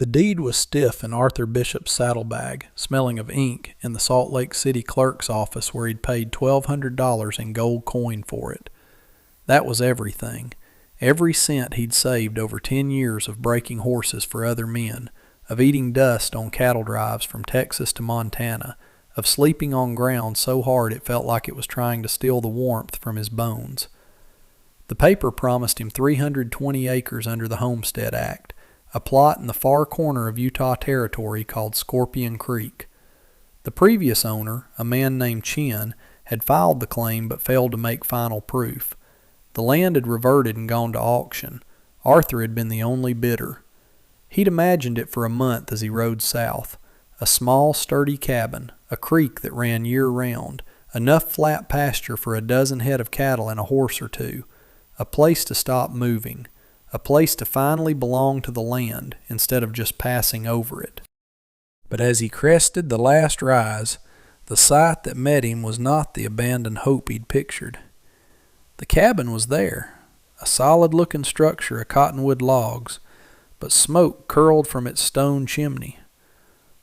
The deed was stiff in Arthur Bishop's saddlebag, smelling of ink, in the Salt Lake City clerk's office where he'd paid $1,200 in gold coin for it. That was everything. Every cent he'd saved over 10 years of breaking horses for other men, of eating dust on cattle drives from Texas to Montana, of sleeping on ground so hard it felt like it was trying to steal the warmth from his bones. The paper promised him 320 acres under the Homestead Act, a plot in the far corner of Utah Territory called Scorpion Creek. The previous owner, a man named Chin, had filed the claim but failed to make final proof. The land had reverted and gone to auction. Arthur had been the only bidder. He'd imagined it for a month as he rode south. A small, sturdy cabin, a creek that ran year-round, enough flat pasture for a dozen head of cattle and a horse or two, a place to stop moving, a place to finally belong to the land instead of just passing over it. But as he crested the last rise, the sight that met him was not the abandoned hope he'd pictured. The cabin was there, a solid-looking structure of cottonwood logs, but smoke curled from its stone chimney.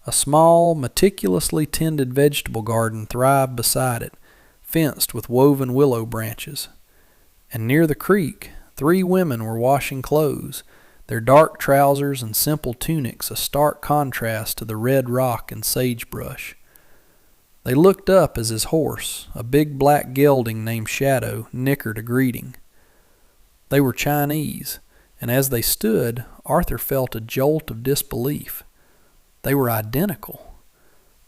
A small, meticulously tended vegetable garden thrived beside it, fenced with woven willow branches. And near the creek, 3 women were washing clothes, their dark trousers and simple tunics a stark contrast to the red rock and sagebrush. They looked up as his horse, a big black gelding named Shadow, nickered a greeting. They were Chinese, and as they stood, Arthur felt a jolt of disbelief. They were identical.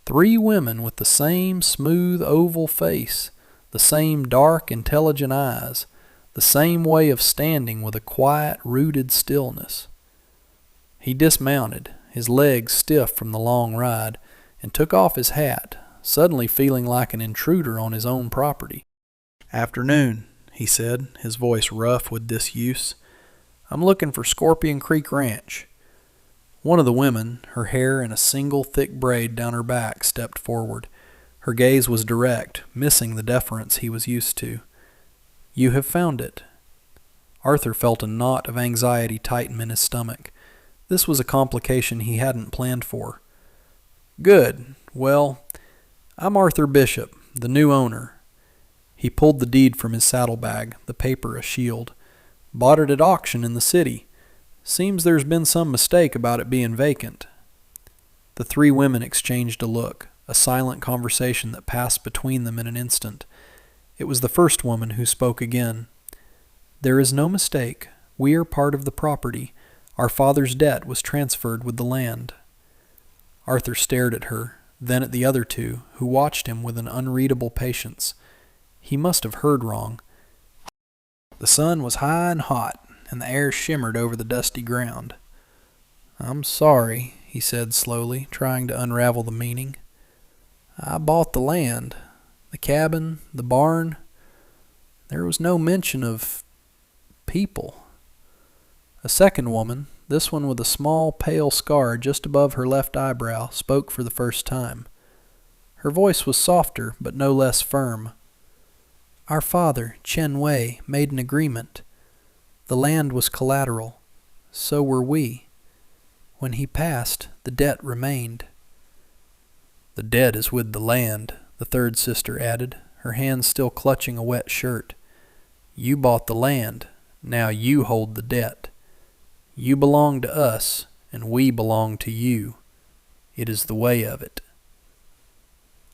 3 women with the same smooth oval face, the same dark, intelligent eyes, the same way of standing with a quiet, rooted stillness. He dismounted, his legs stiff from the long ride, and took off his hat, suddenly feeling like an intruder on his own property. "Afternoon," he said, his voice rough with disuse. "I'm looking for Scorpion Creek Ranch." One of the women, her hair in a single thick braid down her back, stepped forward. Her gaze was direct, missing the deference he was used to. "You have found it." Arthur felt a knot of anxiety tighten in his stomach. This was a complication he hadn't planned for. "Good. Well, I'm Arthur Bishop, the new owner." He pulled the deed from his saddlebag, the paper a shield. "Bought it at auction in the city. Seems there's been some mistake about it being vacant." The 3 women exchanged a look, a silent conversation that passed between them in an instant. It was the first woman who spoke again. "There is no mistake. We are part of the property. Our father's debt was transferred with the land." Arthur stared at her, then at the other 2, who watched him with an unreadable patience. He must have heard wrong. The sun was high and hot, and the air shimmered over the dusty ground. "I'm sorry," he said slowly, trying to unravel the meaning. "I bought the land. The cabin, the barn. There was no mention of people." A second woman, this one with a small pale scar just above her left eyebrow, spoke for the first time. Her voice was softer, but no less firm. "Our father, Chen Wei, made an agreement. The land was collateral. So were we. When he passed, the debt remained." "The debt is with the land," the third sister added, her hands still clutching a wet shirt. "You bought the land. Now you hold the debt. You belong to us, and we belong to you. It is the way of it."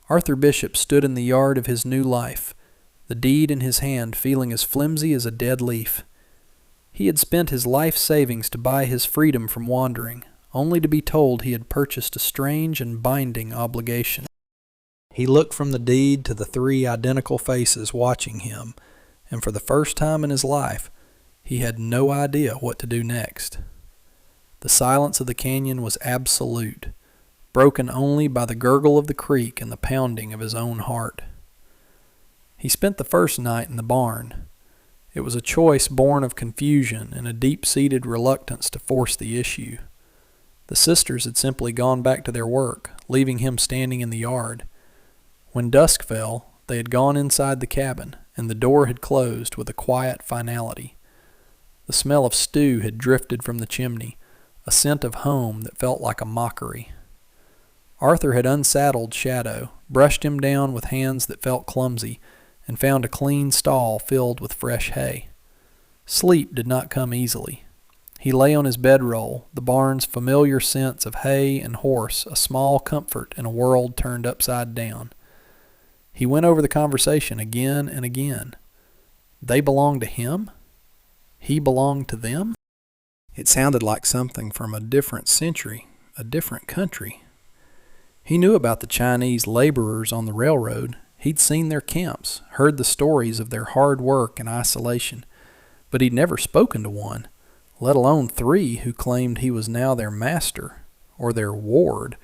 Arthur Bishop stood in the yard of his new life, the deed in his hand, feeling as flimsy as a dead leaf. He had spent his life savings to buy his freedom from wandering, only to be told he had purchased a strange and binding obligation. He looked from the deed to the 3 identical faces watching him, and for the first time in his life, he had no idea what to do next. The silence of the canyon was absolute, broken only by the gurgle of the creek and the pounding of his own heart. He spent the first night in the barn. It was a choice born of confusion and a deep-seated reluctance to force the issue. The sisters had simply gone back to their work, leaving him standing in the yard. When dusk fell, they had gone inside the cabin, and the door had closed with a quiet finality. The smell of stew had drifted from the chimney, a scent of home that felt like a mockery. Arthur had unsaddled Shadow, brushed him down with hands that felt clumsy, and found a clean stall filled with fresh hay. Sleep did not come easily. He lay on his bedroll, the barn's familiar sense of hay and horse a small comfort in a world turned upside down. He went over the conversation again and again. They belonged to him? He belonged to them? It sounded like something from a different century, a different country. He knew about the Chinese laborers on the railroad. He'd seen their camps, heard the stories of their hard work and isolation, but he'd never spoken to one, let alone 3 who claimed he was now their master, or their ward,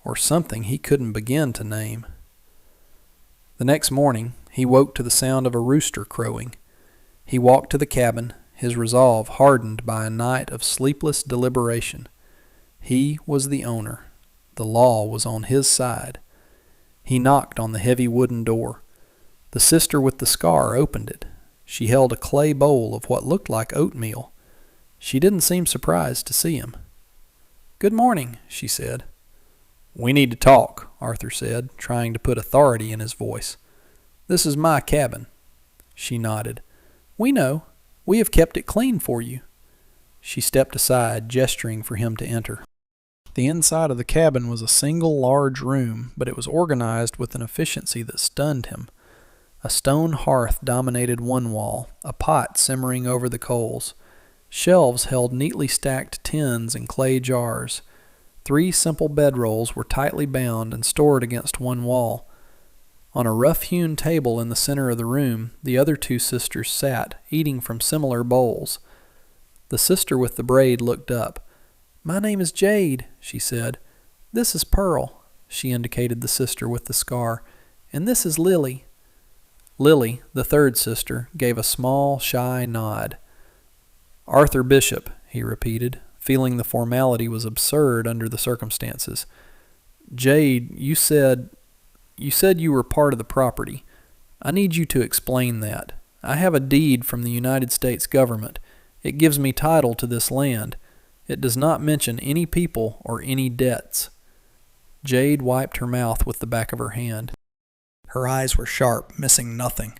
or something he couldn't begin to name. The next morning, he woke to the sound of a rooster crowing. He walked to the cabin, his resolve hardened by a night of sleepless deliberation. He was the owner. The law was on his side. He knocked on the heavy wooden door. The sister with the scar opened it. She held a clay bowl of what looked like oatmeal. She didn't seem surprised to see him. "Good morning," she said. "We need to talk," Arthur said, trying to put authority in his voice. "This is my cabin." She nodded. "We know. We have kept it clean for you." She stepped aside, gesturing for him to enter. The inside of the cabin was a single large room, but it was organized with an efficiency that stunned him. A stone hearth dominated one wall, a pot simmering over the coals. Shelves held neatly stacked tins and clay jars. 3 simple bedrolls were tightly bound and stored against one wall. On a rough-hewn table in the center of the room, the other 2 sisters sat, eating from similar bowls. The sister with the braid looked up. "My name is Jade," she said. "This is Pearl," she indicated the sister with the scar, "and this is Lily." Lily, the 3rd sister, gave a small, shy nod. "Arthur Bishop," he repeated, feeling the formality was absurd under the circumstances. "Jade, you said you were part of the property. I need you to explain that. I have a deed from the United States government. It gives me title to this land. It does not mention any people or any debts." Jade wiped her mouth with the back of her hand. Her eyes were sharp, missing nothing.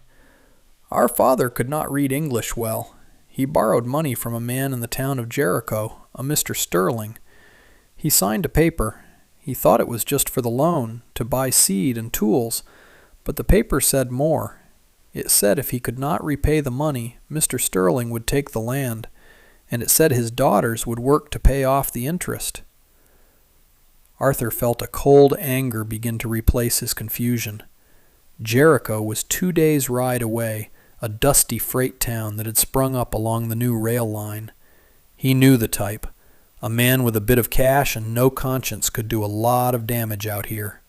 "Our father could not read English well. He borrowed money from a man in the town of Jericho, a Mr. Sterling. He signed a paper. He thought it was just for the loan, to buy seed and tools, but the paper said more. It said if he could not repay the money, Mr. Sterling would take the land, and it said his daughters would work to pay off the interest." Arthur felt a cold anger begin to replace his confusion. Jericho was 2 days' ride away, a dusty freight town that had sprung up along the new rail line. He knew the type. A man with a bit of cash and no conscience could do a lot of damage out here.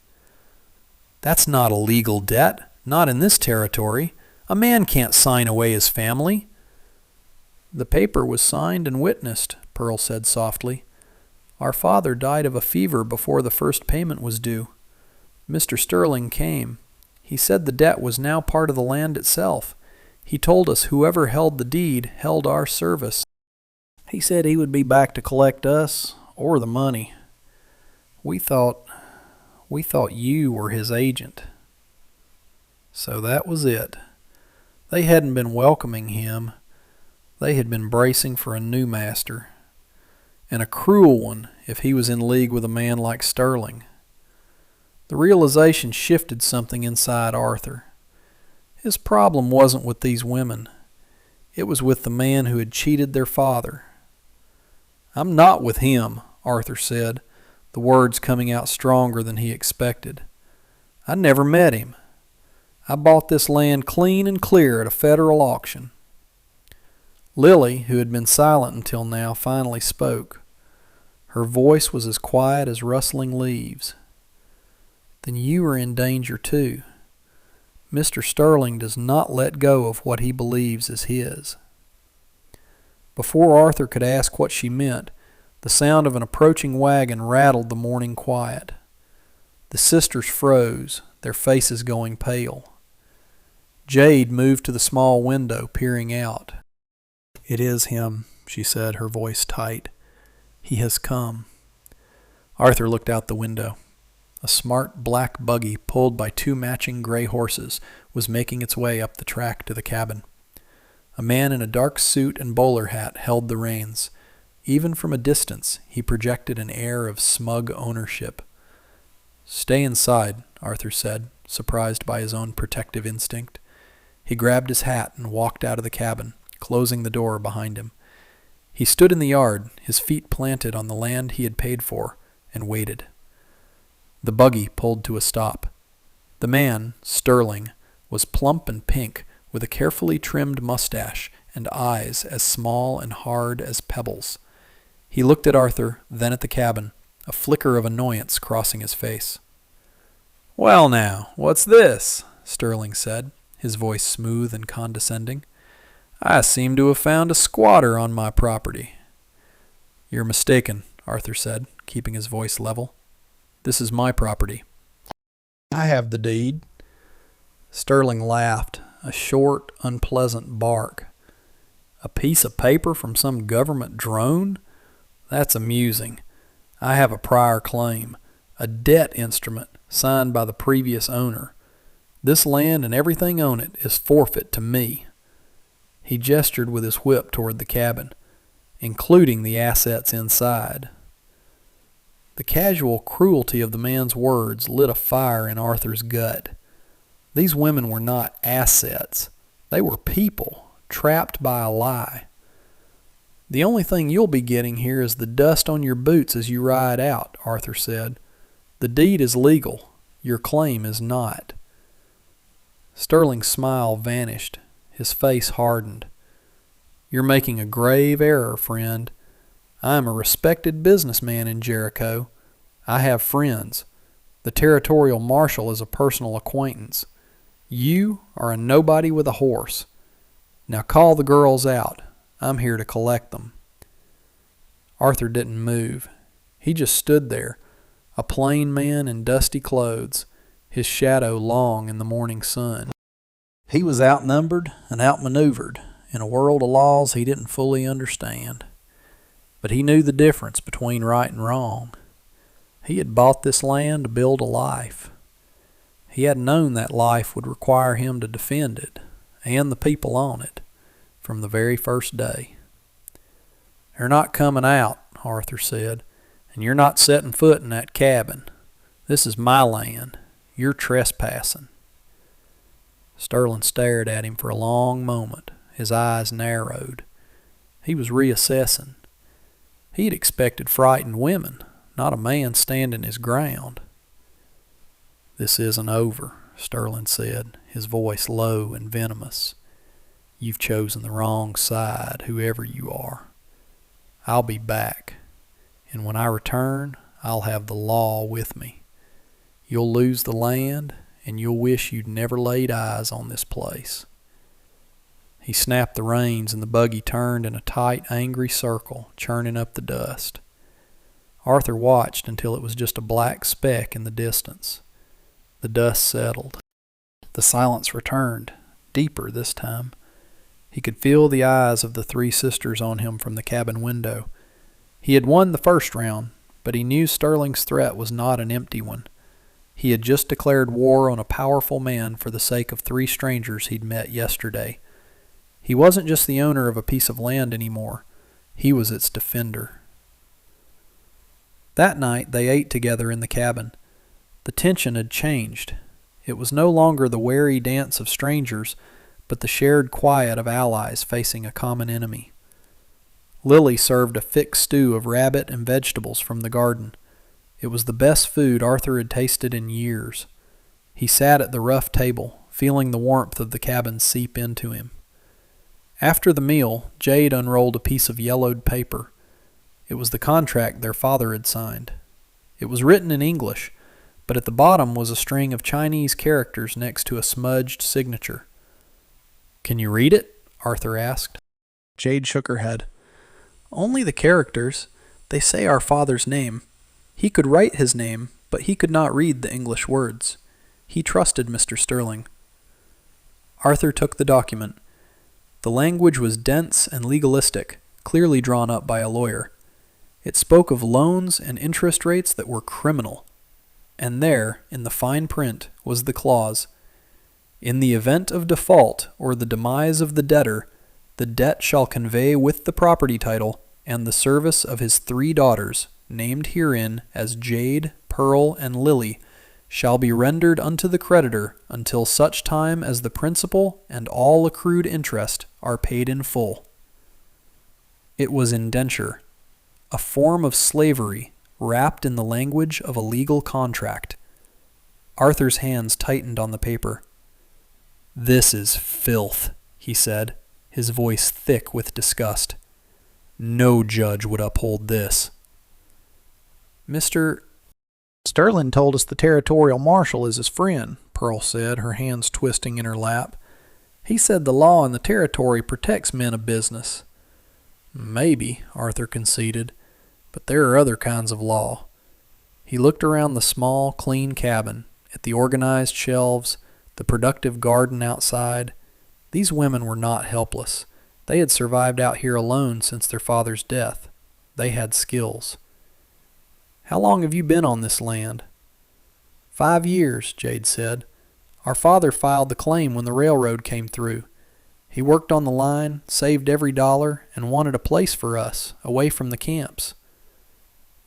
"That's not a legal debt, not in this territory. A man can't sign away his family." "The paper was signed and witnessed," Pearl said softly. "Our father died of a fever before the first payment was due. Mr. Sterling came. He said the debt was now part of the land itself. He told us whoever held the deed held our service. He said he would be back to collect us or the money. We thought you were his agent." So that was it. They hadn't been welcoming him. They had been bracing for a new master, and a cruel one if he was in league with a man like Sterling. The realization shifted something inside Arthur. His problem wasn't with these women. It was with the man who had cheated their father. "I'm not with him," Arthur said, the words coming out stronger than he expected. "I never met him. I bought this land clean and clear at a federal auction." Lily, who had been silent until now, finally spoke. Her voice was as quiet as rustling leaves. "Then you are in danger too. Mr. Sterling does not let go of what he believes is his." Before Arthur could ask what she meant, the sound of an approaching wagon rattled the morning quiet. The sisters froze, their faces going pale. Jade moved to the small window, peering out. "It is him," she said, her voice tight. He has come. Arthur looked out the window. A smart black buggy pulled by 2 matching gray horses was making its way up the track to the cabin. A man in a dark suit and bowler hat held the reins. Even from a distance, he projected an air of smug ownership. "Stay inside," Arthur said, surprised by his own protective instinct. He grabbed his hat and walked out of the cabin, closing the door behind him. He stood in the yard, his feet planted on the land he had paid for, and waited. The buggy pulled to a stop. The man, Sterling, was plump and pink, with a carefully trimmed mustache and eyes as small and hard as pebbles. He looked at Arthur, then at the cabin, a flicker of annoyance crossing his face. "Well now, what's this?" Sterling said, his voice smooth and condescending. "I seem to have found a squatter on my property." "You're mistaken," Arthur said, keeping his voice level. "This is my property. I have the deed." Sterling laughed, a short, unpleasant bark. "A piece of paper from some government drone? That's amusing. I have a prior claim, a debt instrument signed by the previous owner. This land and everything on it is forfeit to me." He gestured with his whip toward the cabin, "including the assets inside." The casual cruelty of the man's words lit a fire in Arthur's gut. These women were not assets. They were people, trapped by a lie. "The only thing you'll be getting here is the dust on your boots as you ride out," Arthur said. "The deed is legal. Your claim is not." Sterling's smile vanished. His face hardened. "You're making a grave error, friend. I am a respected businessman in Jericho. I have friends. The territorial marshal is a personal acquaintance. You are a nobody with a horse. Now call the girls out. I'm here to collect them." Arthur didn't move. He just stood there, a plain man in dusty clothes, his shadow long in the morning sun. He was outnumbered and outmaneuvered in a world of laws he didn't fully understand. But he knew the difference between right and wrong. He had bought this land to build a life. He had known that life would require him to defend it, and the people on it, from the very first day. "They're not coming out," Arthur said, "and you're not setting foot in that cabin. This is my land. You're trespassing." Sterling stared at him for a long moment. His eyes narrowed. He was reassessing. He had expected frightened women, not a man standing his ground. "This isn't over," Sterling said, his voice low and venomous. "You've chosen the wrong side, whoever you are. I'll be back, and when I return, I'll have the law with me. You'll lose the land, and you'll wish you'd never laid eyes on this place." He snapped the reins, and the buggy turned in a tight, angry circle, churning up the dust. Arthur watched until it was just a black speck in the distance. The dust settled. The silence returned, deeper this time. He could feel the eyes of the 3 sisters on him from the cabin window. He had won the first round, but he knew Sterling's threat was not an empty one. He had just declared war on a powerful man for the sake of 3 strangers he'd met yesterday. He wasn't just the owner of a piece of land anymore. He was its defender. That night they ate together in the cabin. The tension had changed. It was no longer the wary dance of strangers, but the shared quiet of allies facing a common enemy. Lily served a thick stew of rabbit and vegetables from the garden. It was the best food Arthur had tasted in years. He sat at the rough table, feeling the warmth of the cabin seep into him. After the meal, Jade unrolled a piece of yellowed paper. It was the contract their father had signed. It was written in English, but at the bottom was a string of Chinese characters next to a smudged signature. "Can you read it?" Arthur asked. Jade shook her head. "Only the characters. They say our father's name. He could write his name, but he could not read the English words. He trusted Mr. Sterling." Arthur took the document. The language was dense and legalistic, clearly drawn up by a lawyer. It spoke of loans and interest rates that were criminal. And there, in the fine print, was the clause, "In the event of default or the demise of the debtor, the debt shall convey with the property title and the service of his 3 daughters, named herein as Jade, Pearl, and Lily, shall be rendered unto the creditor until such time as the principal and all accrued interest are paid in full." It was indenture, a form of slavery wrapped in the language of a legal contract. Arthur's hands tightened on the paper. "This is filth," he said, his voice thick with disgust. "No judge would uphold this." "Mr. Sterling told us the territorial marshal is his friend," Pearl said, her hands twisting in her lap. "He said the law in the territory protects men of business." "Maybe," Arthur conceded, "but there are other kinds of law." He looked around the small, clean cabin, at the organized shelves, the productive garden outside. These women were not helpless. They had survived out here alone since their father's death. They had skills. "How long have you been on this land?" 5 years, Jade said. "Our father filed the claim when the railroad came through. He worked on the line, saved every dollar, and wanted a place for us, away from the camps."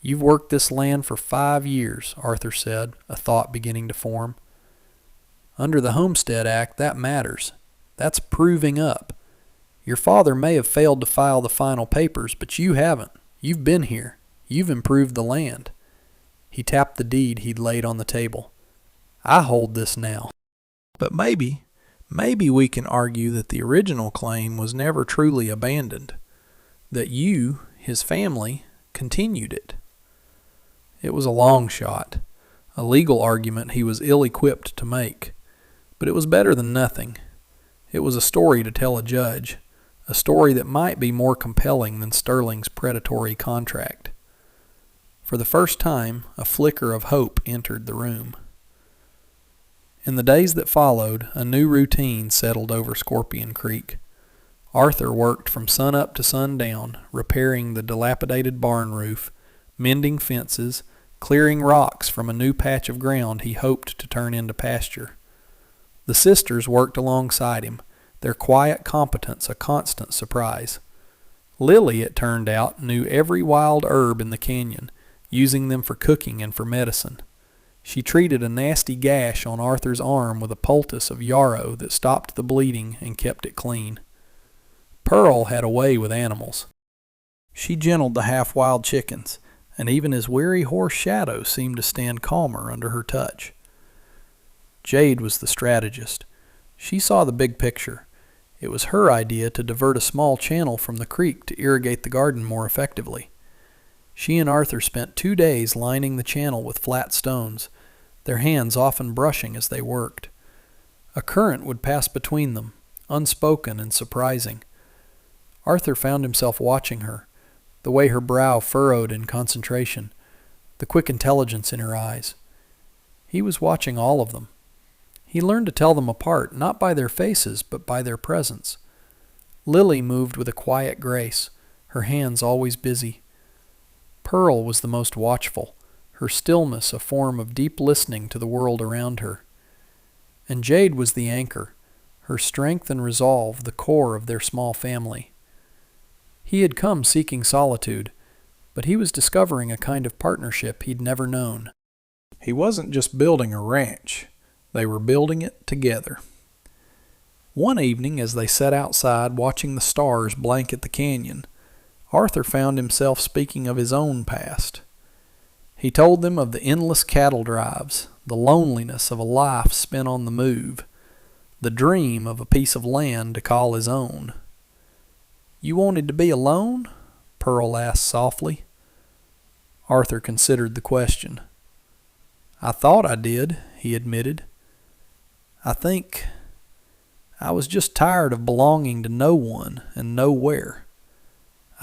"You've worked this land for 5 years, Arthur said, a thought beginning to form. "Under the Homestead Act, that matters. That's proving up. Your father may have failed to file the final papers, but you haven't. You've been here. You've improved the land." He tapped the deed he'd laid on the table. "I hold this now. But maybe we can argue that the original claim was never truly abandoned, that you, his family, continued it." It was a long shot, a legal argument he was ill-equipped to make, but it was better than nothing. It was a story to tell a judge, a story that might be more compelling than Sterling's predatory contract. For the first time, a flicker of hope entered the room. In the days that followed, a new routine settled over Scorpion Creek. Arthur worked from sunup to sundown, repairing the dilapidated barn roof, mending fences, clearing rocks from a new patch of ground he hoped to turn into pasture. The sisters worked alongside him, their quiet competence a constant surprise. Lily, it turned out, knew every wild herb in the canyon, using them for cooking and for medicine. She treated a nasty gash on Arthur's arm with a poultice of yarrow that stopped the bleeding and kept it clean. Pearl had a way with animals. She gentled the half-wild chickens, and even his weary horse Shadow seemed to stand calmer under her touch. Jade was the strategist. She saw the big picture. It was her idea to divert a small channel from the creek to irrigate the garden more effectively. She and Arthur spent 2 days lining the channel with flat stones, their hands often brushing as they worked. A current would pass between them, unspoken and surprising. Arthur found himself watching her, the way her brow furrowed in concentration, the quick intelligence in her eyes. He was watching all of them. He learned to tell them apart, not by their faces, but by their presence. Lily moved with a quiet grace, her hands always busy. Pearl was the most watchful, her stillness a form of deep listening to the world around her. And Jade was the anchor, her strength and resolve the core of their small family. He had come seeking solitude, but he was discovering a kind of partnership he'd never known. He wasn't just building a ranch. They were building it together. One evening, as they sat outside watching the stars blanket the canyon, Arthur found himself speaking of his own past. He told them of the endless cattle drives, the loneliness of a life spent on the move, the dream of a piece of land to call his own. "You wanted to be alone?" Pearl asked softly. Arthur considered the question. "I thought I did," he admitted. "I think I was just tired of belonging to no one and nowhere.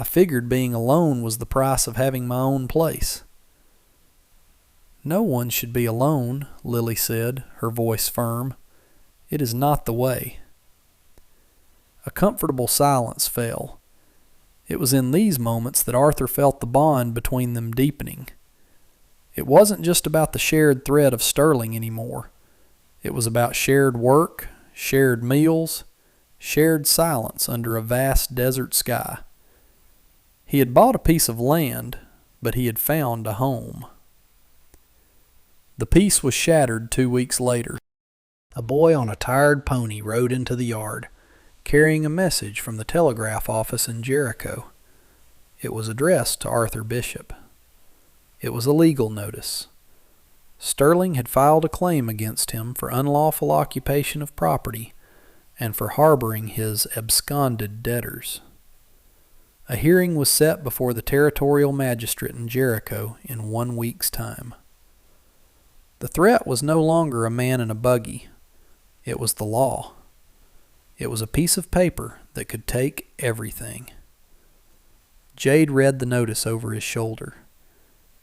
I figured being alone was the price of having my own place." "No one should be alone," Lily said, her voice firm. "It is not the way." A comfortable silence fell. It was in these moments that Arthur felt the bond between them deepening. It wasn't just about the shared thread of Sterling anymore. It was about shared work, shared meals, shared silence under a vast desert sky. He had bought a piece of land, but he had found a home. The peace was shattered 2 weeks later. A boy on a tired pony rode into the yard, carrying a message from the telegraph office in Jericho. It was addressed to Arthur Bishop. It was a legal notice. Sterling had filed a claim against him for unlawful occupation of property and for harboring his absconded debtors. A hearing was set before the territorial magistrate in Jericho in 1 week's time. The threat was no longer a man in a buggy. It was the law. It was a piece of paper that could take everything. Jade read the notice over his shoulder.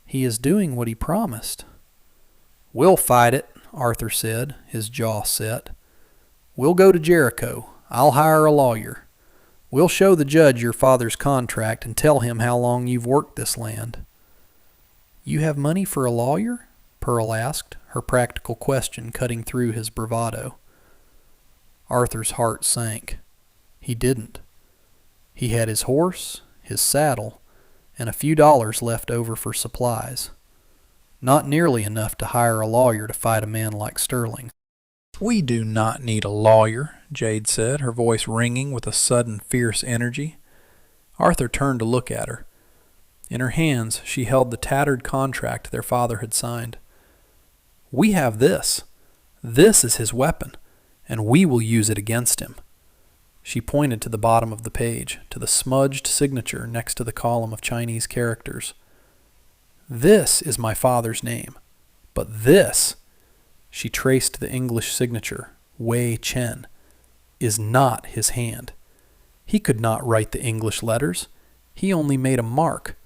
He is doing what he promised. We'll fight it, Arthur said, his jaw set. We'll go to Jericho. I'll hire a lawyer. We'll show the judge your father's contract and tell him how long you've worked this land. You have money for a lawyer? Pearl asked, her practical question cutting through his bravado. Arthur's heart sank. He didn't. He had his horse, his saddle, and a few dollars left over for supplies. Not nearly enough to hire a lawyer to fight a man like Sterling. We do not need a lawyer, Jade said, her voice ringing with a sudden fierce energy. Arthur turned to look at her. In her hands she held the tattered contract their father had signed. We have this. This is his weapon, and we will use it against him. She pointed to the bottom of the page, to the smudged signature next to the column of Chinese characters. This is my father's name, but this, she traced the English signature, Wei Chen, is not his hand. He could not write the English letters. He only made a mark.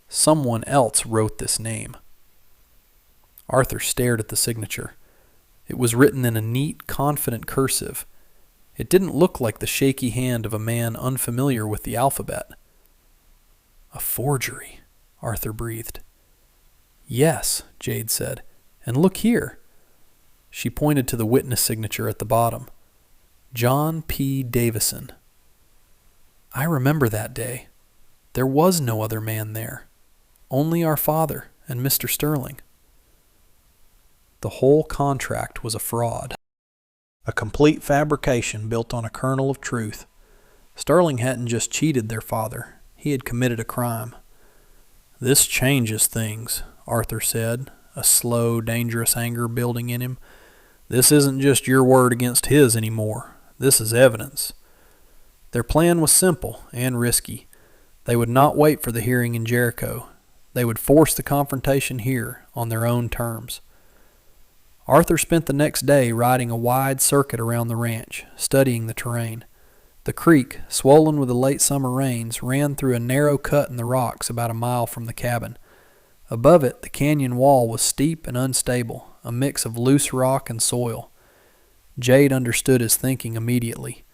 Someone else wrote this name. Arthur stared at the signature. It was written in a neat, confident cursive. It didn't look like the shaky hand of a man unfamiliar with the alphabet. A forgery, Arthur breathed. Yes, Jade said, and look here. She pointed to the witness signature at the bottom. John P. Davison. I remember that day. There was no other man there. Only our father and Mr. Sterling. The whole contract was a fraud. A complete fabrication built on a kernel of truth. Sterling hadn't just cheated their father. He had committed a crime. This changes things, Arthur said, a slow, dangerous anger building in him. This isn't just your word against his anymore. This is evidence. Their plan was simple and risky. They would not wait for the hearing in Jericho. They would force the confrontation here on their own terms. Arthur spent the next day riding a wide circuit around the ranch, studying the terrain. The creek, swollen with the late summer rains, ran through a narrow cut in the rocks about a mile from the cabin. Above it, the canyon wall was steep and unstable, a mix of loose rock and soil. Jade understood his thinking immediately.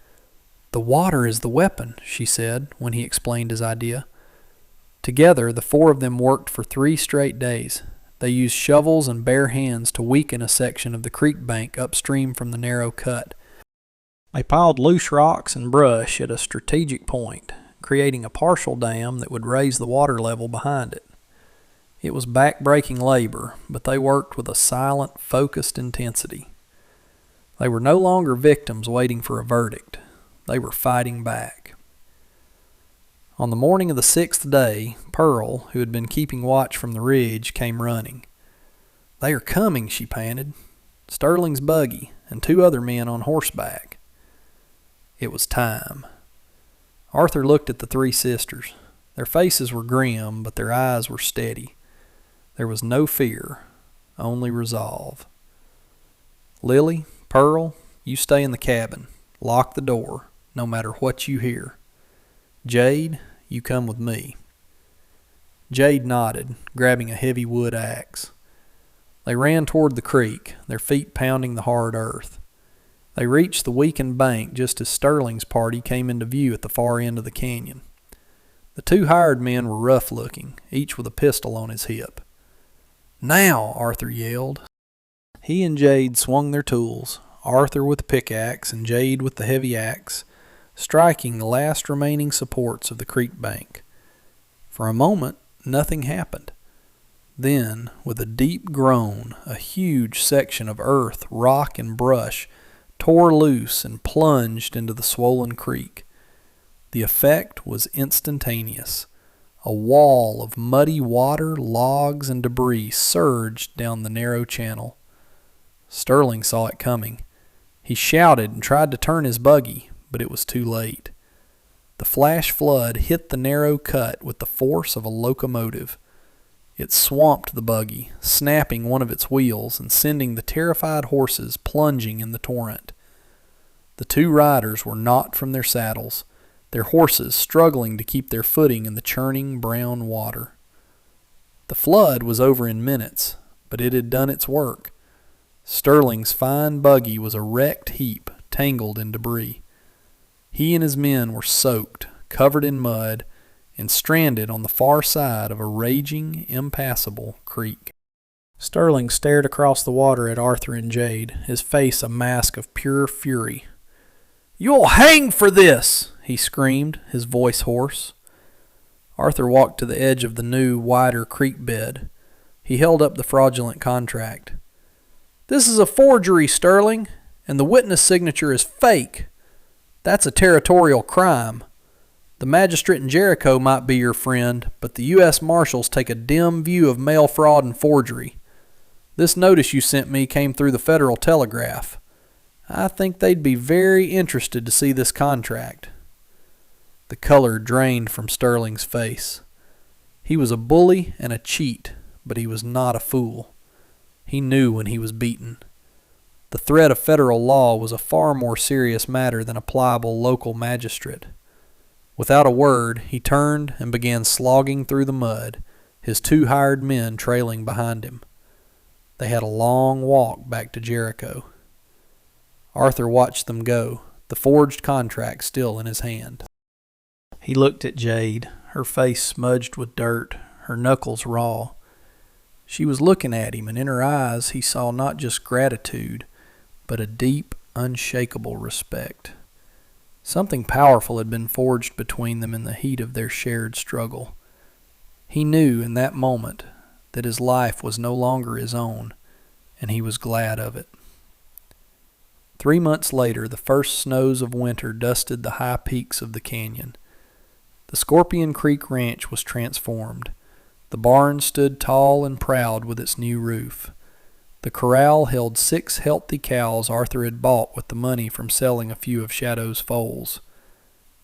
The water is the weapon, she said, when he explained his idea. Together, the four of them worked for 3 straight days. They used shovels and bare hands to weaken a section of the creek bank upstream from the narrow cut. They piled loose rocks and brush at a strategic point, creating a partial dam that would raise the water level behind it. It was back-breaking labor, but they worked with a silent, focused intensity. They were no longer victims waiting for a verdict. They were fighting back. On the morning of the 6th day, Pearl, who had been keeping watch from the ridge, came running. They are coming, she panted. Sterling's buggy and 2 other men on horseback. It was time. Arthur looked at the 3 sisters. Their faces were grim, but their eyes were steady. There was no fear, only resolve. Lily, Pearl, you stay in the cabin. Lock the door, no matter what you hear. Jade, you come with me. Jade nodded, grabbing a heavy wood axe. They ran toward the creek, their feet pounding the hard earth. They reached the weakened bank just as Sterling's party came into view at the far end of the canyon. The two hired men were rough-looking, each with a pistol on his hip. "Now!" Arthur yelled. He and Jade swung their tools, Arthur with the pickaxe and Jade with the heavy axe, striking the last remaining supports of the creek bank. For a moment, nothing happened. Then, with a deep groan, a huge section of earth, rock, and brush tore loose and plunged into the swollen creek. The effect was instantaneous. A wall of muddy water, logs, and debris surged down the narrow channel. Sterling saw it coming. He shouted and tried to turn his buggy, but it was too late. The flash flood hit the narrow cut with the force of a locomotive. It swamped the buggy, snapping one of its wheels and sending the terrified horses plunging in the torrent. The two riders were knocked from their saddles, their horses struggling to keep their footing in the churning brown water. The flood was over in minutes, but it had done its work. Sterling's fine buggy was a wrecked heap, tangled in debris. He and his men were soaked, covered in mud, and stranded on the far side of a raging, impassable creek. Sterling stared across the water at Arthur and Jade, his face a mask of pure fury. "You'll hang for this!" he screamed, his voice hoarse. Arthur walked to the edge of the new, wider creek bed. He held up the fraudulent contract. "This is a forgery, Sterling, and the witness signature is fake. That's a territorial crime. The magistrate in Jericho might be your friend, but the U.S. Marshals take a dim view of mail fraud and forgery. This notice you sent me came through the Federal Telegraph. I think they'd be very interested to see this contract." The color drained from Sterling's face. He was a bully and a cheat, but he was not a fool. He knew when he was beaten. The threat of federal law was a far more serious matter than a pliable local magistrate. Without a word, he turned and began slogging through the mud, his two hired men trailing behind him. They had a long walk back to Jericho. Arthur watched them go, the forged contract still in his hand. He looked at Jade, her face smudged with dirt, her knuckles raw. She was looking at him, and in her eyes he saw not just gratitude, but a deep, unshakable respect. Something powerful had been forged between them in the heat of their shared struggle. He knew in that moment that his life was no longer his own, and he was glad of it. 3 months later, the first snows of winter dusted the high peaks of the canyon. The Scorpion Creek Ranch was transformed. The barn stood tall and proud with its new roof. The corral held 6 healthy cows Arthur had bought with the money from selling a few of Shadow's foals.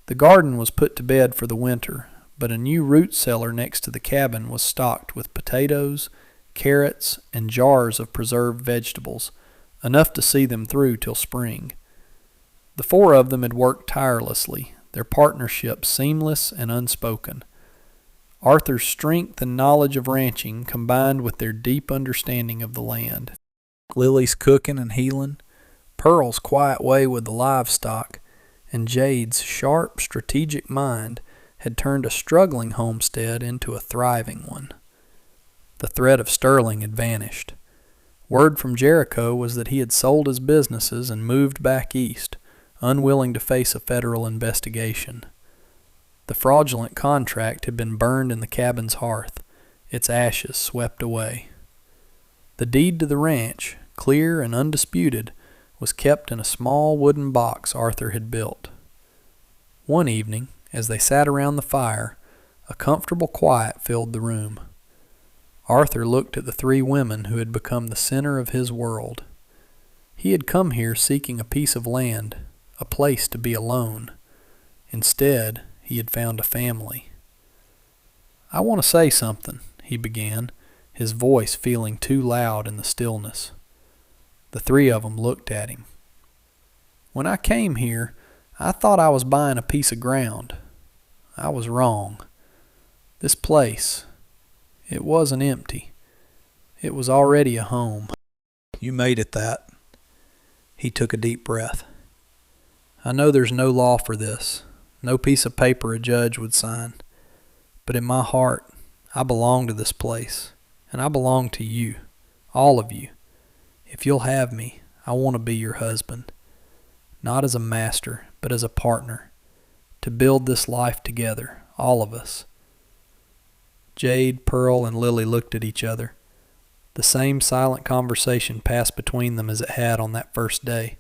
The garden was put to bed for the winter, but a new root cellar next to the cabin was stocked with potatoes, carrots, and jars of preserved vegetables, enough to see them through till spring. The 4 of them had worked tirelessly, their partnership seamless and unspoken. Arthur's strength and knowledge of ranching combined with their deep understanding of the land. Lily's cooking and healing, Pearl's quiet way with the livestock, and Jade's sharp, strategic mind had turned a struggling homestead into a thriving one. The threat of Sterling had vanished. Word from Jericho was that he had sold his businesses and moved back east, unwilling to face a federal investigation. The fraudulent contract had been burned in the cabin's hearth, its ashes swept away. The deed to the ranch, clear and undisputed, was kept in a small wooden box Arthur had built. One evening, as they sat around the fire, a comfortable quiet filled the room. Arthur looked at the 3 women who had become the center of his world. He had come here seeking a piece of land, a place to be alone. Instead, he had found a family. "I want to say something," he began, his voice feeling too loud in the stillness. The 3 of them looked at him. "When I came here, I thought I was buying a piece of ground. I was wrong. This place, it wasn't empty. It was already a home." "You made it that." He took a deep breath. "I know there's no law for this. No piece of paper a judge would sign. But in my heart, I belong to this place, and I belong to you, all of you. If you'll have me, I want to be your husband, not as a master, but as a partner, to build this life together, all of us. Jade, Pearl, and Lily looked at each other. The same silent conversation passed between them as it had on that first day.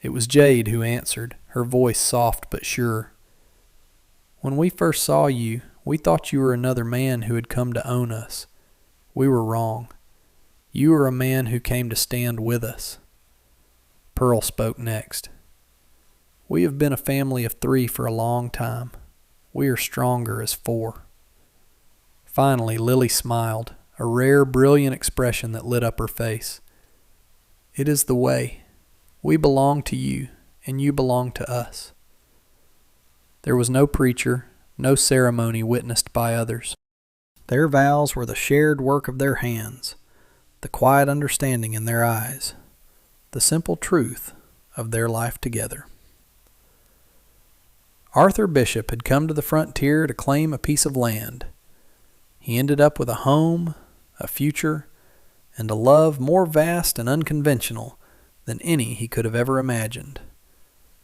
It was Jade who answered, her voice soft but sure. When we first saw you, we thought you were another man who had come to own us. We were wrong. You are a man who came to stand with us. Pearl spoke next. We have been a family of 3 for a long time. We are stronger as 4. Finally, Lily smiled, a rare, brilliant expression that lit up her face. It is the way. We belong to you, and you belong to us. There was no preacher, no ceremony witnessed by others. Their vows were the shared work of their hands, the quiet understanding in their eyes, the simple truth of their life together. Arthur Bishop had come to the frontier to claim a piece of land. He ended up with a home, a future, and a love more vast and unconventional than any he could have ever imagined.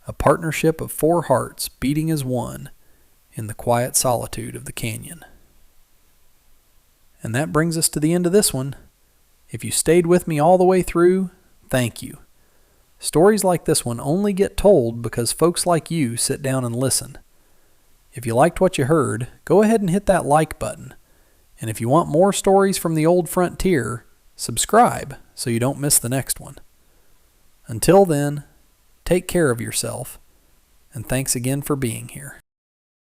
A partnership of 4 hearts beating as one in the quiet solitude of the canyon. And that brings us to the end of this one. If you stayed with me all the way through, thank you. Stories like this one only get told because folks like you sit down and listen. If you liked what you heard, go ahead and hit that like button. And if you want more stories from the old frontier, subscribe so you don't miss the next one. Until then, take care of yourself, and thanks again for being here.